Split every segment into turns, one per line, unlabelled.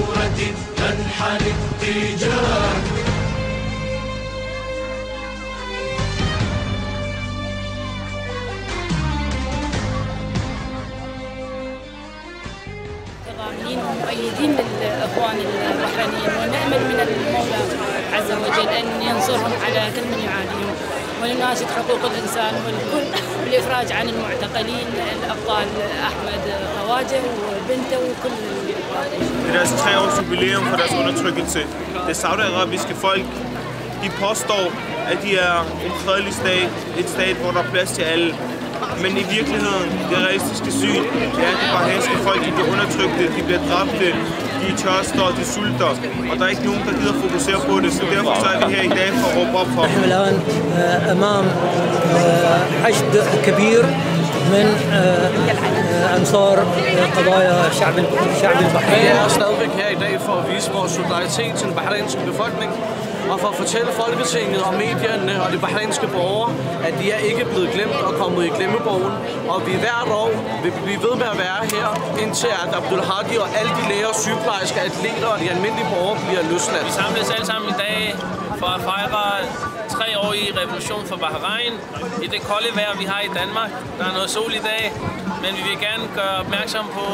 ثورة تنحني التيجان.
ضامنين ومؤيدين للإخوان البحرينيين، ونأمل من المولى عز وجل أن ينصرهم على كل من يعاديهم، ولناشد حقوق الإنسان والكل بالإفراج عن المعتقلين الأبطال أحمد خواجه وبنته وكل
Det er deres 3-års jubilæum for deres undertrykkelse. Det saudiarabiske folk, de påstår, at de er en fredelig stat, et stat, hvor der er plads til alle. Men i virkeligheden, det realistiske syn, det er, at de bahrainske folk, de bliver undertrykte, de bliver dræbte, de tørster, de sulter, og der er ikke nogen, der gider fokusere på det, så derfor så er vi her i dag for at råbe op for.
نحن الآن أمام حشد كبير من أنصار قضايا الشعب البحريني.
Vi er stadigvæk her i dag for at vise vores solidaritet til den bahrainske befolkning, og for at fortælle Folketinget og medierne og de bahrainske borgere, at de er ikke blevet glemt og kommet i glemmebogen, og vi hvert år vil blive ved med at være her, indtil at Abdul Hadi og alle de læger, sygeplejersker, atleter og de almindelige borgere bliver løsladt.
Vi samles alle sammen i dag for at fejre 3-årige revolution for Bahrain i det kolde vejr, vi har i Danmark. Der er noget sol i dag, men vi vil gerne gøre opmærksom på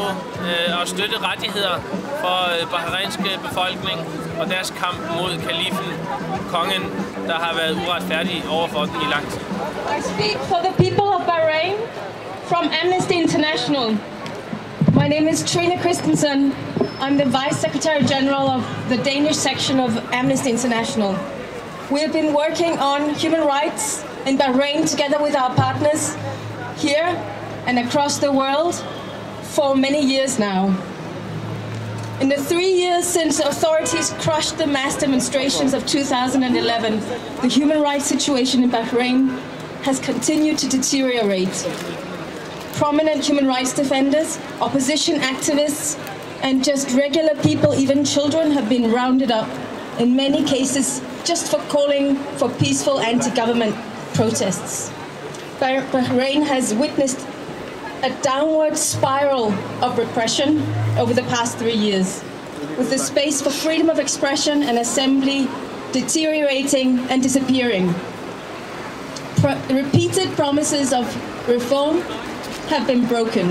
at støtte rettigheder for bahrainske befolkning og deres kamp mod kalifen, kongen, der har været uretfærdig overfor den i lang tid.
I speak for the people of Bahrain from Amnesty International. My name is Trine Christensen. I'm the Vice Secretary General of the Danish section of Amnesty International. We have been working on human rights in Bahrain together with our partners here and across the world for many years now. In the 3 years since authorities crushed the mass demonstrations of 2011, the human rights situation in Bahrain has continued to deteriorate. Prominent human rights defenders, opposition activists, and just regular people, even children, have been rounded up, in many cases just for calling for peaceful anti-government protests. Bahrain has witnessed a downward spiral of repression over the past 3 years, with the space for freedom of expression and assembly deteriorating and disappearing. Repeated promises of reform have been broken,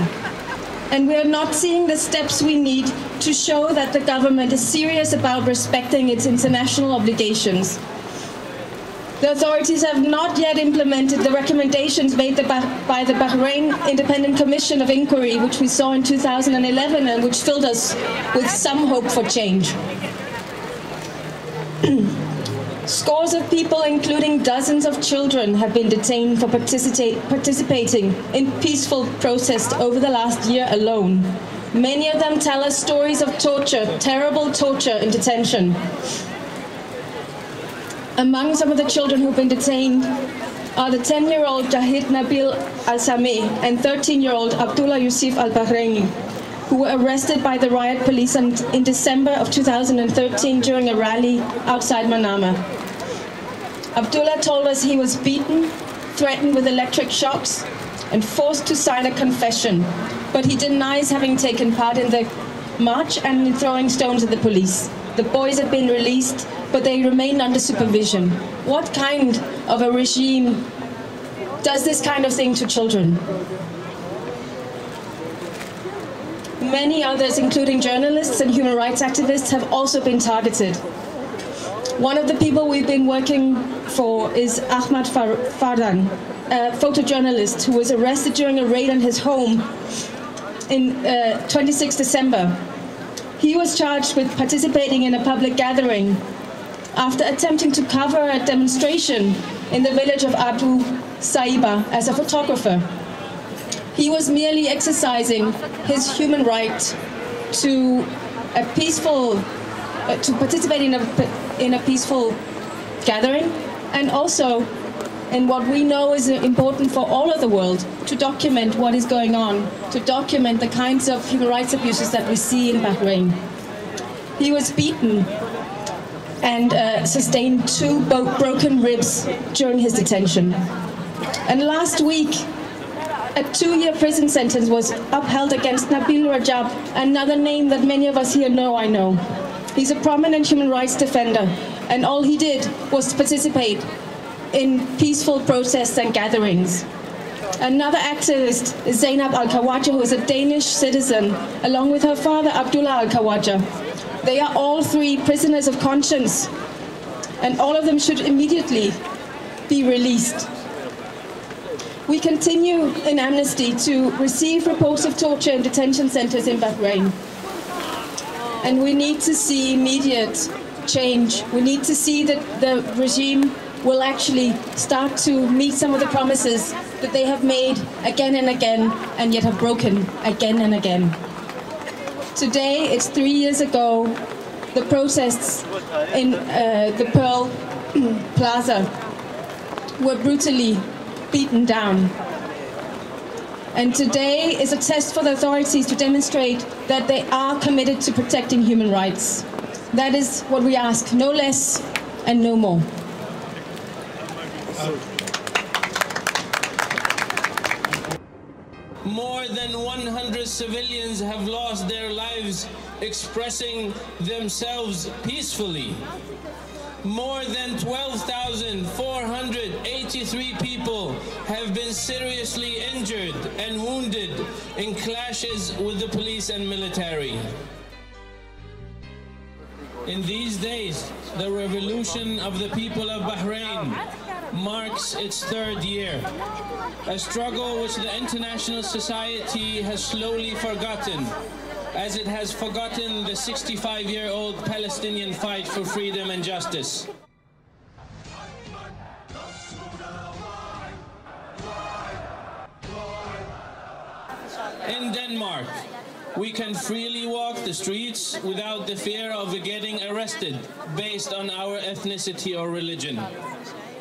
and we are not seeing the steps we need to show that the government is serious about respecting its international obligations. The authorities have not yet implemented the recommendations made by the Bahrain Independent Commission of Inquiry, which we saw in 2011 and which filled us with some hope for change. Scores of people, including dozens of children, have been detained for participating in peaceful protest over the last year alone. Many of them tell us stories of torture, terrible torture in detention. Among some of the children who've been detained are the 10-year-old Jahid Nabil Al-Sameh and 13-year-old Abdullah Yusuf Al-Bahraini, who were arrested by the riot police in December of 2013 during a rally outside Manama. Abdullah told us he was beaten, threatened with electric shocks, and forced to sign a confession, but he denies having taken part in the march and in throwing stones at the police. The boys have been released, but they remain under supervision. What kind of a regime does this kind of thing to children? Many others, including journalists and human rights activists, have also been targeted. One of the people we've been working for is Ahmad Fardan, a photojournalist who was arrested during a raid on his home in 26 December. He was charged with participating in a public gathering after attempting to cover a demonstration in the village of Abu Saiba as a photographer. He was merely exercising his human right to a peaceful, to participate in a peaceful gathering, and also in what we know is important for all of the world, to document what is going on, to document the kinds of human rights abuses that we see in Bahrain. He was beaten and sustained 2 broken ribs during his detention. And last week, a 2-year prison sentence was upheld against Nabil Rajab, another name that many of us here know, I know. He's a prominent human rights defender, and all he did was participate in peaceful protests and gatherings. Another activist is Zainab Al-Khawaja, who is a Danish citizen, along with her father, Abdullah Al-Khawaja. They are all 3 prisoners of conscience, and all of them should immediately be released. We continue in Amnesty to receive reports of torture in detention centers in Bahrain. And we need to see immediate change. We need to see that the regime will actually start to meet some of the promises that they have made again and again, and yet have broken again and again. Today, it's 3 years ago, the protests in the Pearl Plaza were brutally beaten down. And today is a test for the authorities to demonstrate that they are committed to protecting human rights. That is what we ask, no less and no more.
More than 100 civilians have lost their lives expressing themselves peacefully. More than 12,483 people have been seriously injured and wounded in clashes with the police and military. In these days, the revolution of the people of Bahrain marks its 3rd year, a struggle which the international society has slowly forgotten, as it has forgotten the 65-year-old Palestinian fight for freedom and justice. In Denmark, we can freely walk the streets without the fear of getting arrested based on our ethnicity or religion.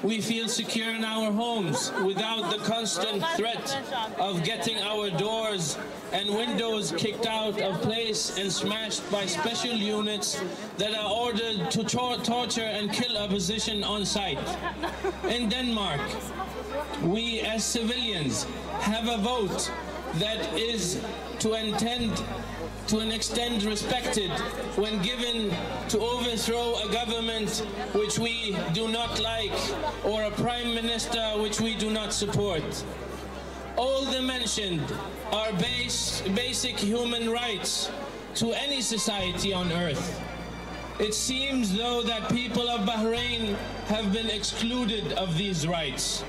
We feel secure in our homes without the constant threat of getting our doors and windows kicked out of place and smashed by special units that are ordered to torture and kill opposition on sight. In Denmark, we as civilians have a vote that is to an extent respected when given to overthrow a government which we do not like or a prime minister which we do not support. All the mentioned are basic human rights to any society on earth. It seems though that people of Bahrain have been excluded of these rights.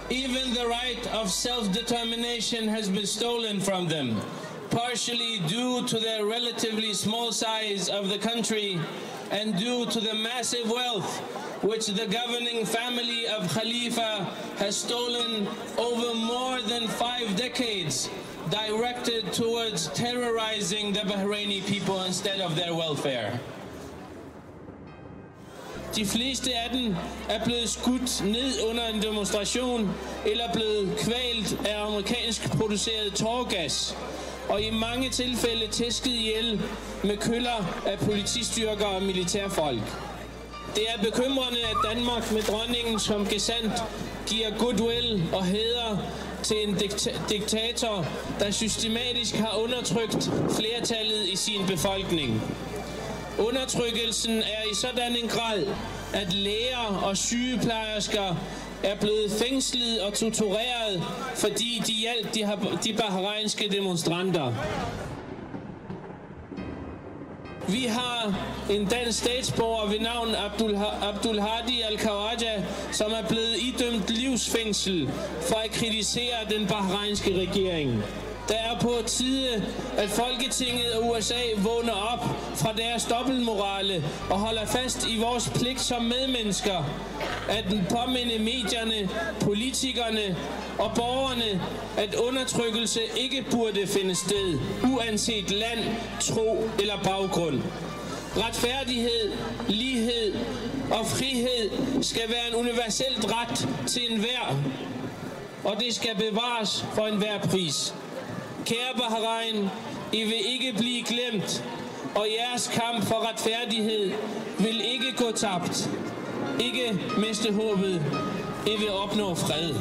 Even the right of self-determination has been stolen from them, partially due to their relatively small size of the country and due to the massive wealth which the governing family of Khalifa has stolen over more than 5 decades, directed towards terrorizing the Bahraini people instead of their welfare. De fleste af dem er blevet skudt ned under en demonstration eller blevet kvalt af amerikansk produceret tåregas, og i mange tilfælde tæsket ihjel med køller af politistyrker og militærfolk. Det er bekymrende, at Danmark med dronningen som gesandt giver goodwill og hæder til en diktator, der systematisk har undertrykt flertallet i sin befolkning. Undertrykkelsen er i sådan en grad, at læger og sygeplejersker er blevet fængslet og tortureret, fordi de hjalp de bahrainske demonstranter. Vi har en dansk statsborger ved navn Abdul Hadi Al-Khawaja, som er blevet idømt livsfængsel for at kritisere den bahrainske regering. Det er på tide, at Folketinget og USA vågner op fra deres dobbeltmorale og holder fast i vores pligt som medmennesker, at påminde medierne, politikerne og borgerne, at undertrykkelse ikke burde finde sted, uanset land, tro eller baggrund. Retfærdighed, lighed og frihed skal være en universelt ret til enhver, og det skal bevares for enhver pris. Kære Bahrain, I vil ikke blive glemt, og jeres kamp for retfærdighed vil ikke gå tabt. Ikke miste håbet. I vil opnå fred.